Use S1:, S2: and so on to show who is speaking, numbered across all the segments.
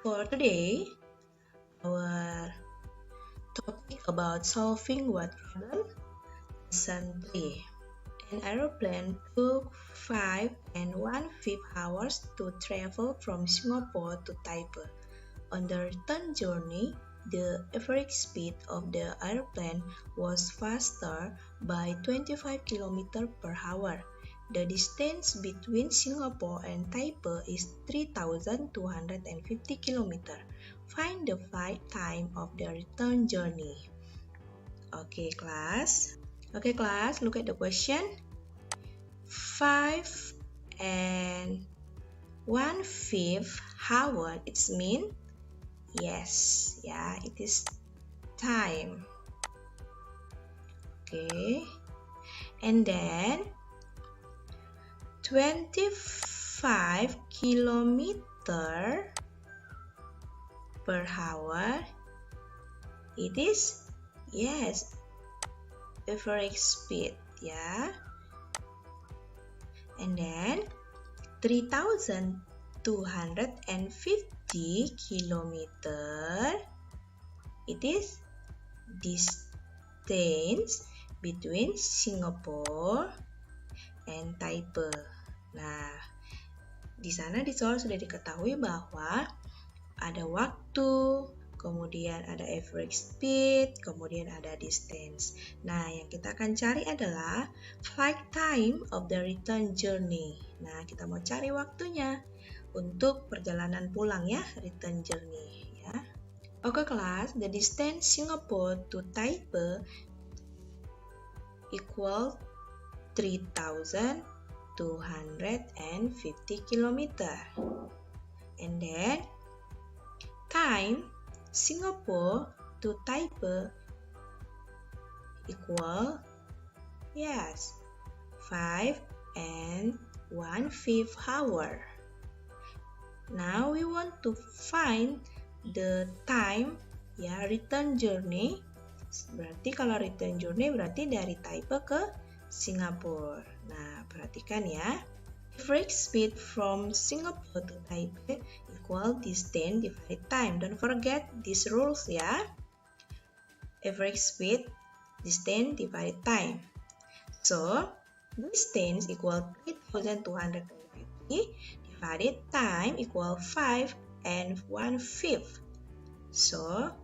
S1: For today, our topic about solving what problem? Lesson 3. An aeroplane took 5 and 1/5 hours to travel from Singapore to Taipei. On the return journey, the average speed of the aeroplane was faster by 25 km per hour. The distance between Singapore and Taipei is 3,250 km. Find the flight time of the return journey. Okay, class, look at the question. 5 and 1/5 hour, it's mean? Yes, yeah, it is time. Okay, and then 25 kilometer per hour, it is, yes, average speed, yeah. And then 3,250 kilometer, it is distance between Singapore and Taipei. Nah, di sana di soal sudah diketahui bahwa ada waktu, kemudian ada average speed, kemudian ada distance. Nah, yang kita akan cari adalah flight time of the return journey. Nah, kita mau cari waktunya untuk perjalanan pulang ya, return journey ya. Oke kelas, the distance Singapore to Taipei equal 3,250 km. And then time Singapore to Taipei equal, yes, 5 and 1/5 hour. Now we want to find the time ya, return journey. Berarti kalau return journey berarti dari Taipei ke Singapura. Nah, perhatikan ya. Average speed from Singapore to Taipei equal distance divided time. Don't forget these rules ya. Average speed, distance divided time. So, distance equal 3,250 divided time equal 5 and 1/5. So,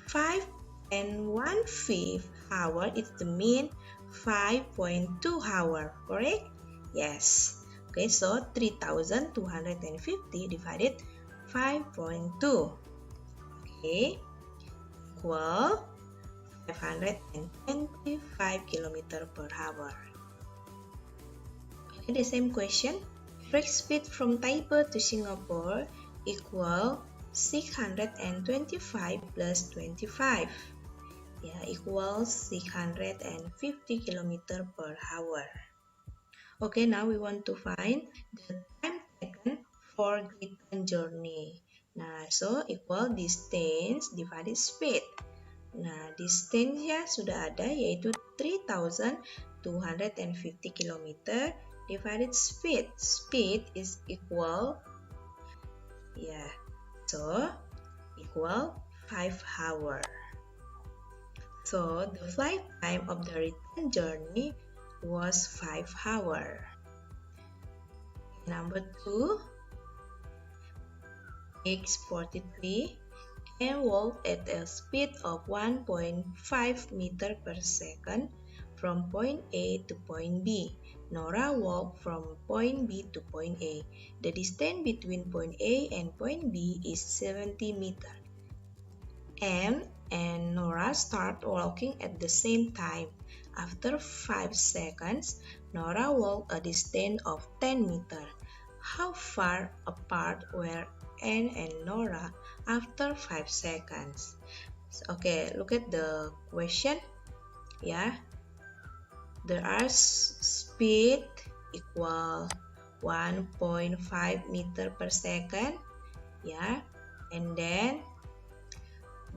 S1: 5 and 1/5 hour is the mean 5.2 hour, correct? Yes. Okay, so 3,250 divided 5.2. Okay, equal 525 km per hour. Okay, the same question. Average speed from Taipei to Singapore equal 625 plus 25. Yeah, equals 650 km per hour. Okay, now we want to find the time taken for return journey. Nah, so equal distance divided speed. Nah, distance-nya sudah ada yaitu 3,250 km divided speed. Speed is equal, yeah, so equal 5 hour. So, the flight time of the return journey was 5 hours. Number 2, X43 and walked at a speed of 1.5 meter per second from point A to point B. Nora walked from point B to point A. The distance between point A and point B is 70 meters. M and Nora start walking at the same time. After 5 seconds, Nora walked a distance of 10 meters. How far apart were Anne and Nora after 5 seconds? Okay, look at the question. Yeah, there are speed equal 1.5 meter per second. Yeah, and then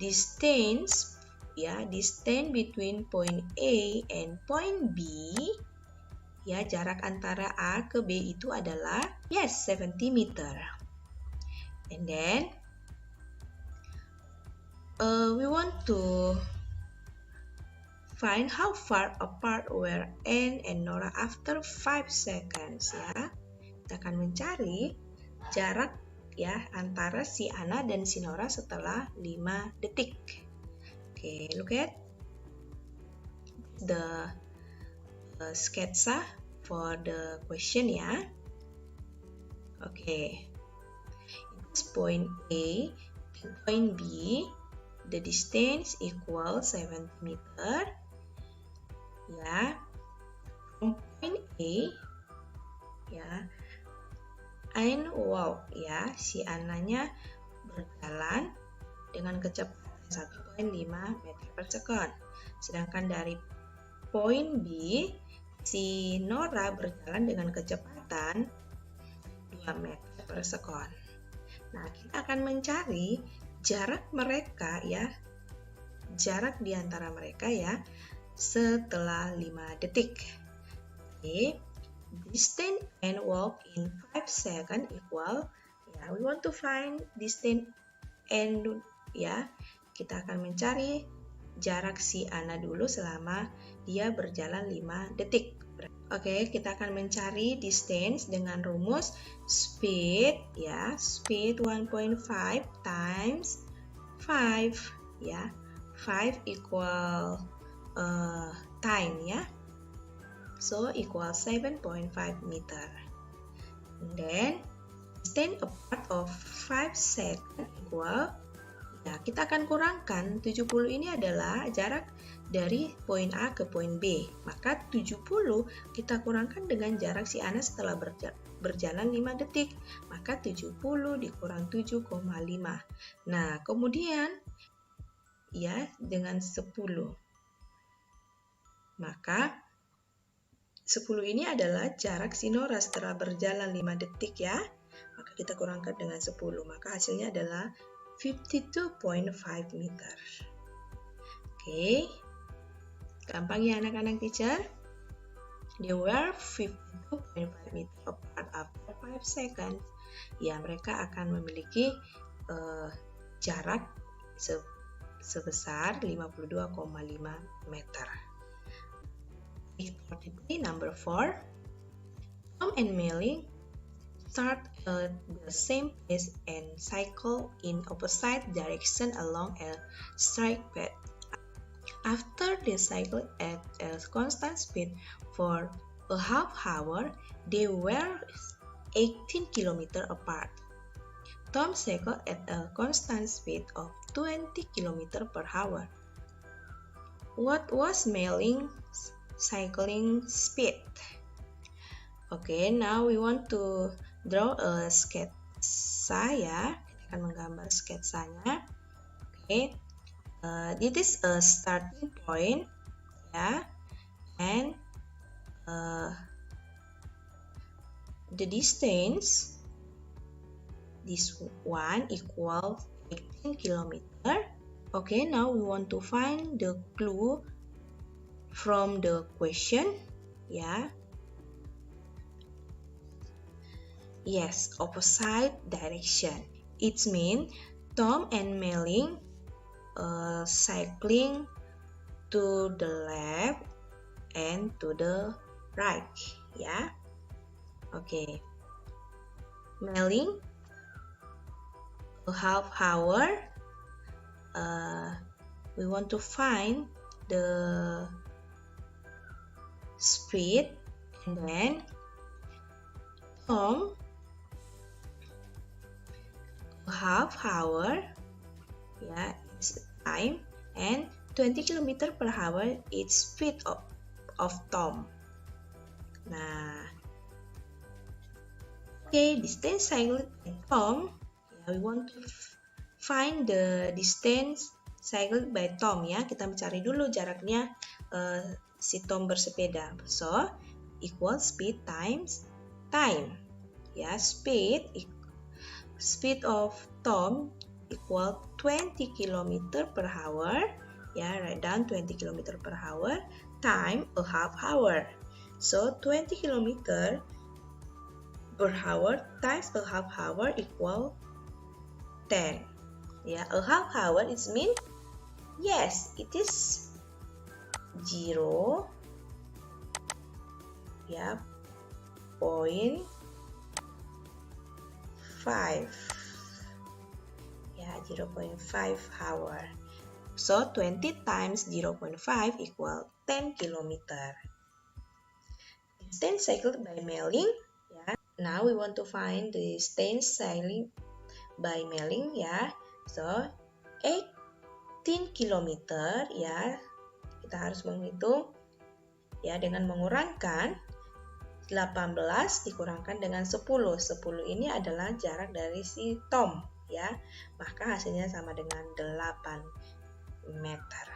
S1: distance, ya, distance between point A and point B, ya, jarak antara A ke B itu adalah, yes, 70 meter. And then we want to find how far apart were Anne and Nora after 5 seconds ya. Kita akan mencari jarak ya antara si Anna dan si Nora setelah 5 detik. Oke, look at the sketsa for the question ya. Oke. It's point A to point B. The distance equals 7 meter. Ya. From point A ya. Anne walk ya. Si Ananya berjalan dengan kecepatan 1,5 meter per second. Sedangkan dari point B, si Nora berjalan dengan kecepatan 2 meter per second. Nah, kita akan mencari jarak mereka ya, jarak di antara mereka ya, setelah 5 detik. Oke, distance and walk in 5 seconds equal, ya, we want to find distance and ya, kita akan mencari jarak si Anna dulu selama dia berjalan 5 detik. Oke, kita akan mencari distance dengan rumus speed ya, speed 1.5 times 5 ya. 5 equal time ya. So equal 7.5 meter. And then distance apart of 5 seconds equal, ya, kita akan kurangkan 70 ini adalah jarak dari poin A ke poin B. Maka 70 kita kurangkan dengan jarak si Anna setelah berjalan 5 detik. Maka 70 dikurang 7,5. Nah, kemudian ya dengan 10. Maka 10 ini adalah jarak si Nora setelah berjalan 5 detik ya. Maka kita kurangkan dengan 10. Maka hasilnya adalah 52.5 meter. Oke. Gampang ya anak-anak teacher? They were 52.5 meter apart after 5 seconds. Ya, mereka akan memiliki jarak sebesar 52,5 meter. Number 4. Tom and Melly start at the same pace and cycle in opposite direction along a straight path. After they cycled at a constant speed for a half hour, they were 18 km apart. Tom cycled at a constant speed of 20 km per hour. What was Melly's cycling speed? Okay, now we want to draw a sketsa ya. Kita akan menggambar sketsanya. Okay. This is a starting point ya, and the distance, this one equals 18 km. Okay, now we want to find the clue from the question ya. Yes, opposite direction. It means Tom and Melly cycling to the left and to the right ya. Okay. Melly a half hour. We want to find the speed, and then Tom a half hour ya, time, and 20 km per hour is speed of Tom. Nah, okay, distance cycled by Tom. We want to find the distance cycled by Tom ya. Kita mencari dulu jaraknya si Tom bersepeda. So equal speed times time. Ya, speed of Tom equal 20 km per hour. Ya, write down 20 km per hour time a half hour. So 20 km per hour times a half hour equal 10. Ya, a half hour it means yes, it is 0, ya, 0.5. Ya, 0.5 hour. So 20 times 0.5 equal 10 kilometer. Distance cycled by mailing. Ya. Now we want to find the distance cycling by mailing, ya. So 18 kilometer, ya. Kita harus menghitung ya dengan mengurangkan 18 dikurangkan dengan 10. 10 ini adalah jarak dari si Tom, ya. Maka hasilnya sama dengan 8 meter.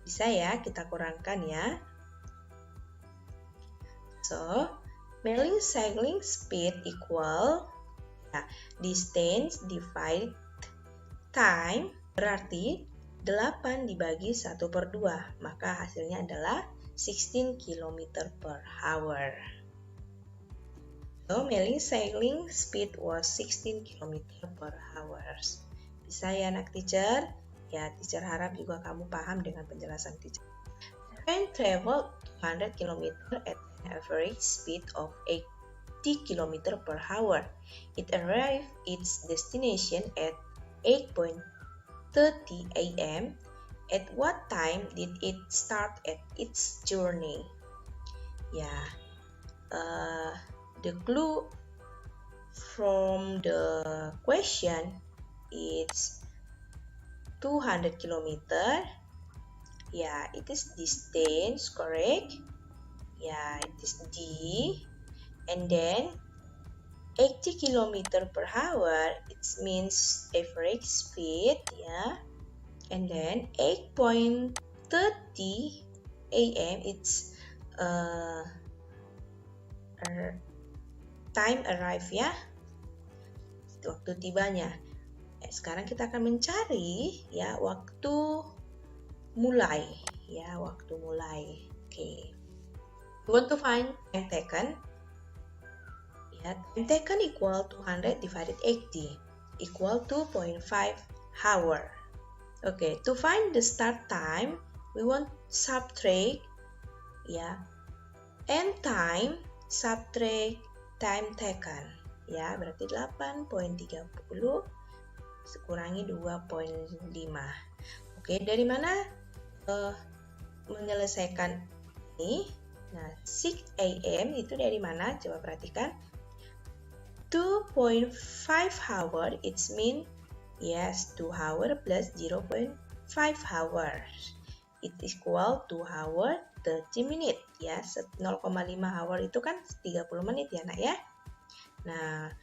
S1: Bisa ya kita kurangkan ya. So, mailing cycling speed equal ya, distance divided time, berarti 8 dibagi 1/2, maka hasilnya adalah 16 km per hour. So, mailing cycling speed was 16 km per hour. Bisa ya anak teacher? Ya, teacher harap juga kamu paham dengan penjelasan teacher. Train traveled 200 km at an average speed of 80 km per hour. It arrived its destination at 8:30 a.m. At what time did it start at its journey? Ya, the clue from the question is 200 km. Ya, it is distance, correct? Ya, it is D. And then 80 km per hour, it means average speed, ya. And then 8:30 a.m. it's time arrive, ya. Waktu tibanya. Sekarang kita akan mencari ya waktu mulai, ya, waktu mulai. Oke. We want to find time taken. Ya, time taken equal 200 divided 80 equal 2.5 hour. Oke, to find the start time, we want subtract ya end time subtract time taken. Ya, berarti 8.30 kurangi 2.5. Oke, dari mana menyelesaikan ini? Nah, 6 a.m. itu dari mana? Coba perhatikan. 2.5 hour, it mean yes, 2 hour plus 0.5 hours. It equal 2 hour 30 minute. Ya, 0,5 hour itu kan 30 menit ya, nak ya. Nah,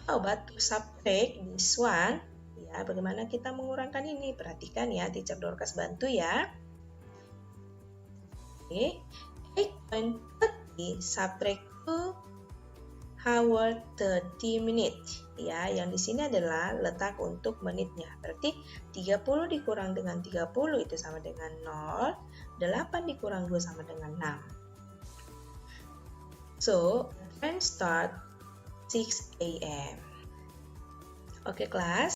S1: how about to subtract this one? Ya, bagaimana kita mengurangkan ini? Perhatikan ya, teacher Dorcas bantu ya. Oke, 8.30 subtract 2 hour 30 minute. Ya, yang di sini adalah letak untuk menitnya. Berarti 30 dikurang dengan 30 itu sama dengan 0. 8 dikurang 2 sama dengan 6. So, train start 6 a.m. Oke, kelas.